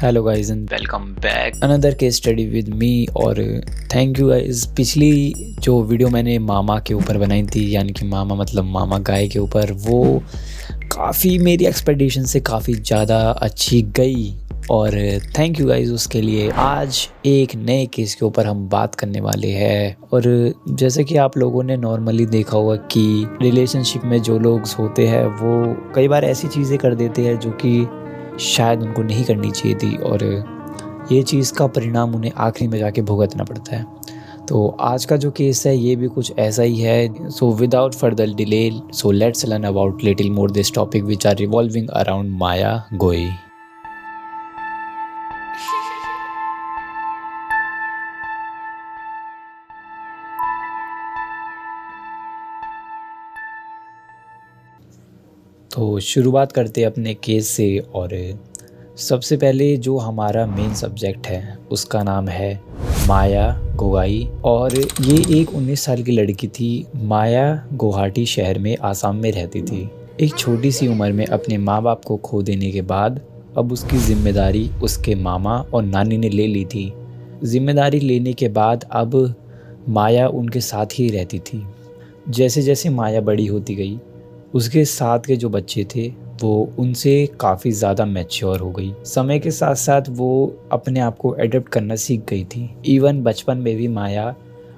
Hello guys and welcome back another case study with me. और thank you guys. पिछली जो video मैंने मामा के ऊपर बनाई थी, यानी कि मामा मतलब मामा गाय के ऊपर, वो काफ़ी मेरी एक्सपेक्टेशन से काफ़ी ज़्यादा अच्छी गई और थैंक यू गाइस उसके लिए। आज एक नए केस के ऊपर हम बात करने वाले हैं। और जैसे कि आप लोगों ने नॉर्मली देखा होगा कि रिलेशनशिप में जो लोग होते हैं वो कई बार ऐसी चीज़ें कर देते हैं जो कि शायद उनको नहीं करनी चाहिए थी, और ये चीज़ का परिणाम उन्हें आखिरी में जाके भुगतना पड़ता है। तो आज का जो केस है ये भी कुछ ऐसा ही है। So without further delay, so let's learn about little more this topic which are revolving around माया गोई। तो शुरुआत करते हैं अपने केस से। और सबसे पहले जो हमारा मेन सब्जेक्ट है उसका नाम है माया गोगाई। और ये एक 19 साल की लड़की थी। माया गुवाहाटी शहर में आसाम में रहती थी। एक छोटी सी उम्र में अपने माँ बाप को खो देने के बाद अब उसकी ज़िम्मेदारी उसके मामा और नानी ने ले ली थी। ज़िम्मेदारी लेने के बाद अब माया उनके साथ ही रहती थी। जैसे जैसे माया बड़ी होती गई, उसके साथ के जो बच्चे थे वो उनसे काफ़ी ज़्यादा मैच्योर हो गई। समय के साथ साथ वो अपने आप को एडप्ट करना सीख गई थी। इवन बचपन में भी माया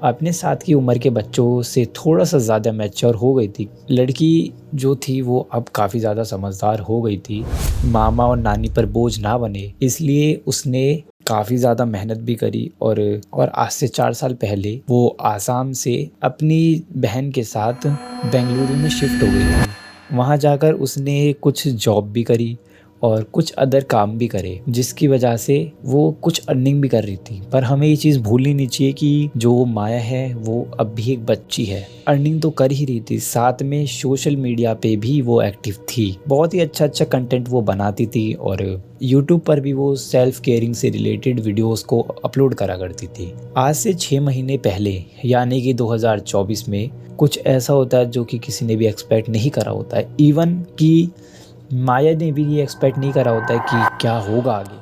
अपने साथ की उम्र के बच्चों से थोड़ा सा ज़्यादा मैच्योर हो गई थी। लड़की जो थी वो अब काफ़ी ज़्यादा समझदार हो गई थी। मामा और नानी पर बोझ ना बने इसलिए उसने काफ़ी ज़्यादा मेहनत भी करी। और आज से 4 साल पहले वो आसाम से अपनी बहन के साथ बेंगलुरु में शिफ्ट हो गई थी। वहाँ जाकर उसने कुछ जॉब भी करी और कुछ अदर काम भी करे, जिसकी वजह से वो कुछ अर्निंग भी कर रही थी। पर हमें ये चीज़ भूलनी नहीं चाहिए कि जो माया है वो अब भी एक बच्ची है। अर्निंग तो कर ही रही थी, साथ में सोशल मीडिया पे भी वो एक्टिव थी। बहुत ही अच्छा अच्छा कंटेंट वो बनाती थी और यूट्यूब पर भी वो सेल्फ केयरिंग से रिलेटेड वीडियोस को अपलोड करा करती थी। आज से 6 महीने पहले यानी कि 2024 में कुछ ऐसा होता है जो कि किसी ने भी एक्सपेक्ट नहीं करा होता है। इवन कि माया ने भी ये एक्सपेक्ट नहीं करा होता है कि क्या होगा आगे।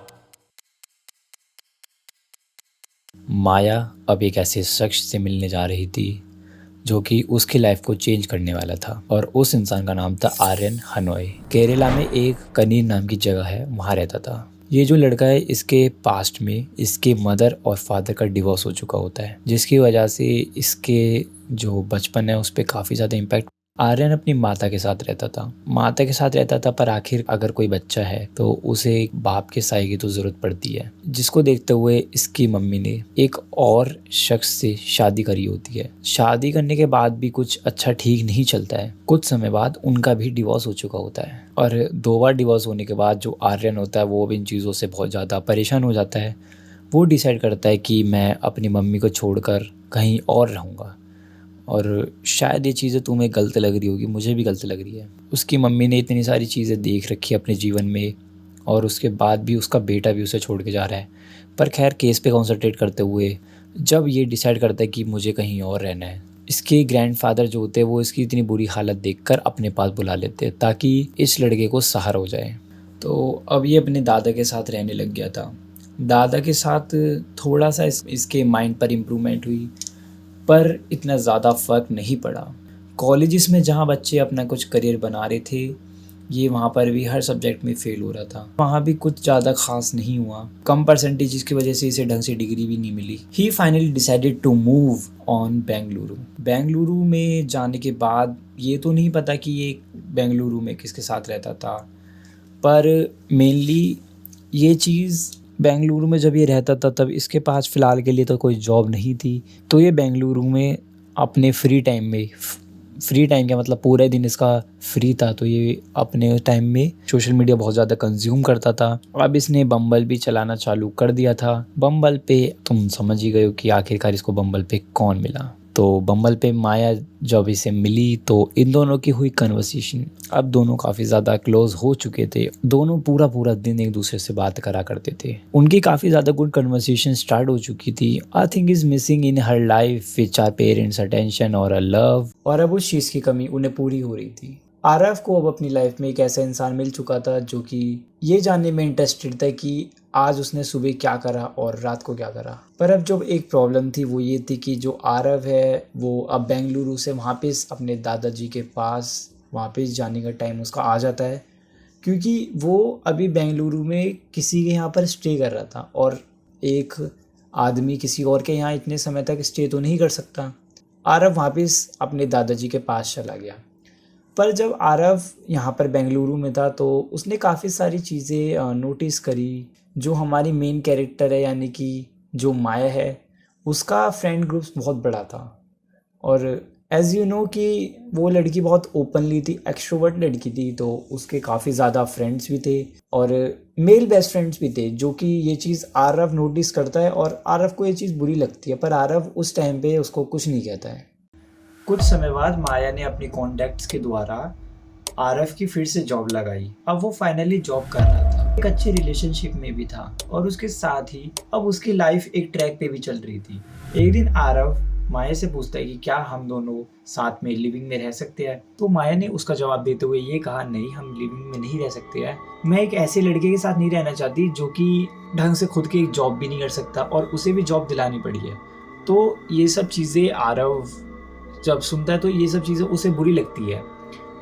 माया अब एक ऐसे शख्स से मिलने जा रही थी जो कि उसकी लाइफ को चेंज करने वाला था, और उस इंसान का नाम था आर्यन हनोई। केरला में एक कनीर नाम की जगह है, वहाँ रहता था। ये जो लड़का है इसके पास्ट में इसके मदर और फादर का डिवोर्स हो चुका होता है, जिसकी वजह से इसके जो बचपन है उस पर काफ़ी ज़्यादा इम्पैक्ट। आर्यन अपनी माता के साथ रहता था, पर आखिर अगर कोई बच्चा है तो उसे एक बाप के साए की तो ज़रूरत पड़ती है, जिसको देखते हुए इसकी मम्मी ने एक और शख्स से शादी करी होती है। शादी करने के बाद भी कुछ अच्छा ठीक नहीं चलता है। कुछ समय बाद उनका भी डिवोर्स हो चुका होता है, और 2 बार डिवोर्स होने के बाद जो आर्यन होता है वो इन चीज़ों से बहुत ज़्यादा परेशान हो जाता है। वो डिसाइड करता है कि मैं अपनी मम्मी को छोड़कर कहीं और रहूँगा। और शायद ये चीज़ें तुम्हें गलत लग रही होगी, मुझे भी गलत लग रही है। उसकी मम्मी ने इतनी सारी चीज़ें देख रखी है अपने जीवन में, और उसके बाद भी उसका बेटा भी उसे छोड़ के जा रहा है। पर खैर, केस पे कॉन्सेंट्रेट करते हुए जब ये डिसाइड करता है कि मुझे कहीं और रहना है, इसके ग्रैंडफादर जो होते हैं वो इसकी इतनी बुरी हालत देखकर अपने पास बुला लेते हैं ताकि इस लड़के को सहारा हो जाए। तो अब ये अपने दादा के साथ रहने लग गया था। दादा के साथ थोड़ा सा इसके माइंड पर इम्प्रूवमेंट हुई, पर इतना ज़्यादा फ़र्क नहीं पड़ा। कॉलेजेस में जहाँ बच्चे अपना कुछ करियर बना रहे थे, ये वहाँ पर भी हर सब्जेक्ट में फ़ेल हो रहा था। वहाँ भी कुछ ज़्यादा खास नहीं हुआ। कम परसेंटेज की वजह से इसे ढंग से डिग्री भी नहीं मिली। He finally decided to move on Bengaluru. Bengaluru में जाने के बाद ये तो नहीं पता कि ये बेंगलुरु में किसके साथ रहता था, पर मेनली ये चीज़ बेंगलुरु में जब ये रहता था तब इसके पास फ़िलहाल के लिए तो कोई जॉब नहीं थी। तो ये बेंगलुरु में अपने फ्री टाइम का मतलब पूरे दिन इसका फ्री था, तो ये अपने टाइम में सोशल मीडिया बहुत ज़्यादा कंज्यूम करता था। अब इसने बम्बल भी चलाना चालू कर दिया था। बम्बल पे तुम समझ ही गए हो कि आखिरकार इसको बम्बल पे कौन मिला। तो बम्बल पे माया जब इसे मिली तो इन दोनों की हुई कन्वर्सेशन। अब दोनों काफ़ी ज़्यादा क्लोज हो चुके थे। दोनों पूरा दिन एक दूसरे से बात करा करते थे। उनकी काफ़ी ज़्यादा गुड कन्वर्सेशन स्टार्ट हो चुकी थी। I think is missing in her life which are parents attention और अ लव। और अब उस चीज़ की कमी उन्हें पूरी हो रही थी। आरव को अब अपनी लाइफ में एक ऐसा इंसान मिल चुका था जो कि ये जानने में इंटरेस्टेड था कि आज उसने सुबह क्या करा और रात को क्या करा। पर अब जो एक प्रॉब्लम थी वो ये थी कि जो आरव है वो अब बेंगलुरु से वापस अपने दादाजी के पास वापस जाने का टाइम उसका आ जाता है, क्योंकि वो अभी बेंगलुरु में किसी के यहाँ पर स्टे कर रहा था और एक आदमी किसी और के यहाँ इतने समय तक स्टे तो नहीं कर सकता। आरव वापस अपने दादाजी के पास चला गया। पर जब आरव यहाँ पर बेंगलुरु में था तो उसने काफ़ी सारी चीज़ें नोटिस करी। जो हमारी मेन कैरेक्टर है यानी कि जो माया है, उसका फ्रेंड ग्रुप्स बहुत बड़ा था। और एज़ यू नो कि वो लड़की बहुत ओपनली थी, एक्सट्रोवर्ट लड़की थी, तो उसके काफ़ी ज़्यादा फ्रेंड्स भी थे और मेल बेस्ट फ्रेंड्स भी थे, जो कि ये चीज़ आरव नोटिस करता है और आरव को ये चीज़ बुरी लगती है। पर आरव उस टाइम पे उसको कुछ नहीं कहता है। कुछ समय बाद माया ने अपनी कॉन्टैक्ट्स के द्वारा आरव की फिर से जॉब लगाई। अब वो फाइनली जॉब कर रहा था, एक अच्छे रिलेशनशिप में भी था और उसके साथ ही अब उसकी लाइफ एक ट्रैक पे भी चल रही थी। एक दिन आरव माया से पूछता है कि क्या हम दोनों साथ में लिविंग में रह सकते हैं। तो माया ने उसका जवाब देते हुए ये कहा, नहीं, हम लिविंग में नहीं रह सकते हैं। मैं एक ऐसे लड़के के साथ नहीं रहना चाहती जो कि ढंग से खुद की एक जॉब भी नहीं कर सकता और उसे भी जॉब दिलानी पड़ी है। तो ये सब चीज़ें आरव जब सुनता है तो ये सब चीज़ें उसे बुरी लगती है,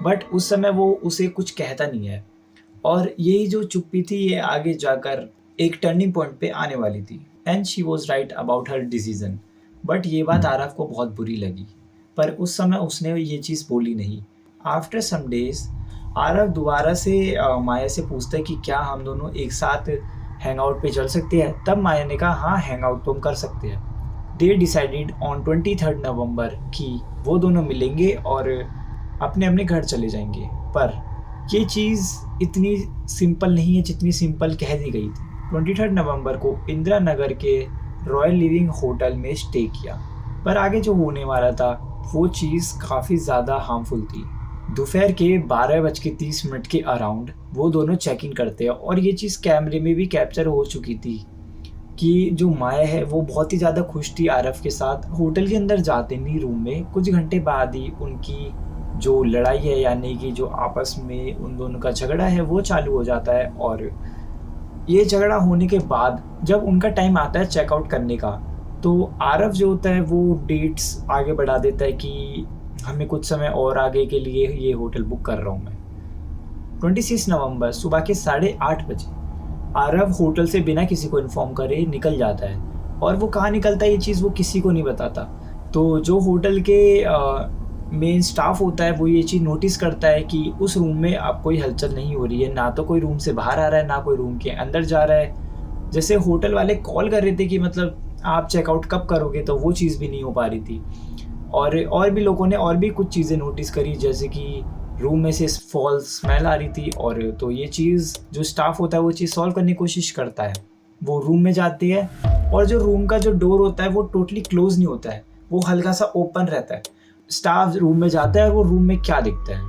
बट उस समय वो उसे कुछ कहता नहीं है। और यही जो चुप्पी थी ये आगे जाकर एक टर्निंग पॉइंट पे आने वाली थी। And she was right about her decision. But ये बात आरव को बहुत बुरी लगी, पर उस समय उसने ये चीज़ बोली नहीं। आफ्टर सम डेज आरव दोबारा से माया से पूछता है कि क्या हम दोनों एक साथ हैंग आउट पे चल सकते हैं। तब माया ने कहा, हाँ, हैंग आउट तो हम कर सकते हैं। दे डिसाइडेड ऑन 23 नवंबर कि वो दोनों मिलेंगे और अपने अपने घर चले जाएंगे। पर ये चीज़ इतनी सिंपल नहीं है जितनी सिंपल कह दी गई थी। 23 नवंबर को इंदिरा नगर के रॉयल लिविंग होटल में स्टे किया, पर आगे जो होने वाला था वो चीज़ काफ़ी ज़्यादा हार्मफुल थी। दोपहर के 12:30 के अराउंड वो दोनों चेक इन करते हैं और ये चीज़ कैमरे में भी कैप्चर हो चुकी थी कि जो माया है वो बहुत ही ज़्यादा खुश थी आरव के साथ। होटल के अंदर जाते नहीं रूम में कुछ घंटे बाद ही उनकी जो लड़ाई है यानी कि जो आपस में उन दोनों का झगड़ा है वो चालू हो जाता है। और ये झगड़ा होने के बाद जब उनका टाइम आता है चेकआउट करने का, तो आरव जो होता है वो डेट्स आगे बढ़ा देता है कि हमें कुछ समय और आगे के लिए ये होटल बुक कर रहा हूँ मैं। 26 नवंबर सुबह के 8:30 बजे आरव होटल से बिना किसी को इन्फॉर्म करे निकल जाता है। और वो कहाँ निकलता है ये चीज़ वो किसी को नहीं बताता। तो जो होटल के मेन स्टाफ होता है वो ये चीज़ नोटिस करता है कि उस रूम में अब कोई हलचल नहीं हो रही है, ना तो कोई रूम से बाहर आ रहा है ना कोई रूम के अंदर जा रहा है। जैसे होटल वाले कॉल कर रहे थे कि मतलब आप चेकआउट कब करोगे, तो वो चीज़ भी नहीं हो पा रही थी। और भी लोगों ने और भी कुछ चीज़ें नोटिस करी, जैसे कि रूम में से फॉल स्मेल आ रही थी। और तो ये चीज़ जो स्टाफ होता है वो चीज़ सॉल्व करने की कोशिश करता है। वो रूम में जाती है और जो रूम का जो डोर होता है वो टोटली क्लोज नहीं होता है, वो हल्का सा ओपन रहता है। स्टाफ रूम में जाता है और वो रूम में क्या दिखता है,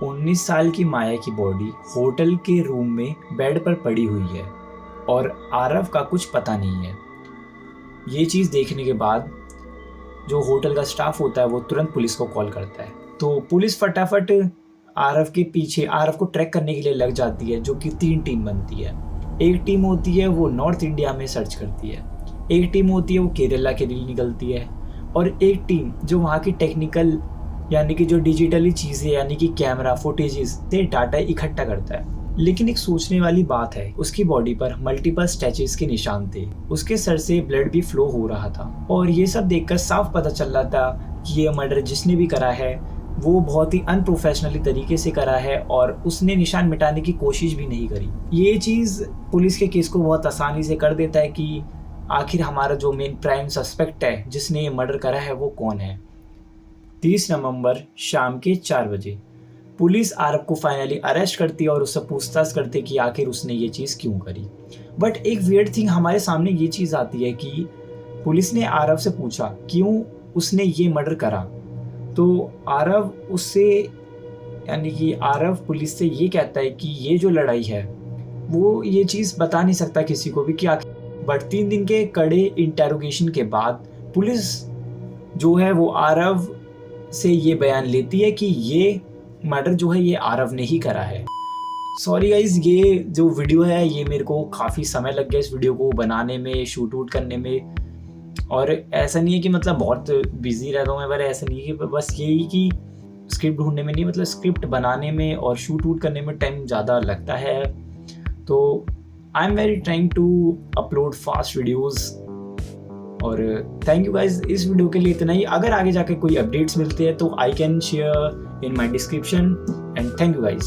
19 साल की माया की बॉडी होटल के रूम में बेड पर पड़ी हुई है और आरव का कुछ पता नहीं है। ये चीज़ देखने के बाद जो होटल का स्टाफ होता है वो तुरंत पुलिस को कॉल करता है। तो पुलिस फटाफट आरव के पीछे आरव को ट्रैक करने के लिए लग जाती है, जो कि 3 टीम बनती है। एक टीम होती है वो नॉर्थ इंडिया में सर्च करती है, एक टीम होती है वो केरला के लिए निकलती है, और एक टीम जो वहाँ की टेक्निकल यानी कि जो डिजिटली चीज़ें यानी कि कैमरा फुटेजेस से डाटा इकट्ठा करता है। लेकिन एक सोचने वाली बात है, उसकी बॉडी पर मल्टीपल स्टैचेस के निशान थे, उसके सर से ब्लड भी फ्लो हो रहा था। और ये सब देखकर साफ पता चल रहा था कि ये मर्डर जिसने भी करा है वो बहुत ही अनप्रोफेशनली तरीके से करा है और उसने निशान मिटाने की कोशिश भी नहीं करी। ये चीज़ पुलिस के केस को बहुत आसानी से कर देता है कि आखिर हमारा जो मेन प्राइम सस्पेक्ट है जिसने ये मर्डर करा है वो कौन है। 30 नवंबर शाम के 4 बजे पुलिस आरव को फाइनली अरेस्ट करती है और उससे पूछताछ करती है कि आखिर उसने ये चीज़ क्यों करी। बट एक वियर्ड थिंग हमारे सामने ये चीज़ आती है कि पुलिस ने आरव से पूछा क्यों उसने ये मर्डर करा, तो आरव उससे यानी कि आरव पुलिस से ये कहता है कि ये जो लड़ाई है वो ये चीज़ बता नहीं सकता किसी को भी कि आखिर। बट 3 दिन के कड़े इंटेरोगेशन के बाद पुलिस जो है वो आरव से ये बयान लेती है कि ये मर्डर जो है ये आरव ने ही करा है। सॉरी गाइज, ये जो वीडियो है ये मेरे को काफ़ी समय लग गया इस वीडियो को बनाने में, शूट वूट करने में। और ऐसा नहीं है कि मतलब बहुत बिजी रहता हूँ मैं, पर ऐसा नहीं है कि बस यही कि स्क्रिप्ट ढूंढने में नहीं, मतलब स्क्रिप्ट बनाने में और शूट वूट करने में टाइम ज़्यादा लगता है। तो I am very trying to upload fast videos. और थैंक यू गाइज, इस वीडियो के लिए इतना ही। अगर आगे जाके कोई अपडेट्स मिलते हैं तो I can share in my description. And thank you guys.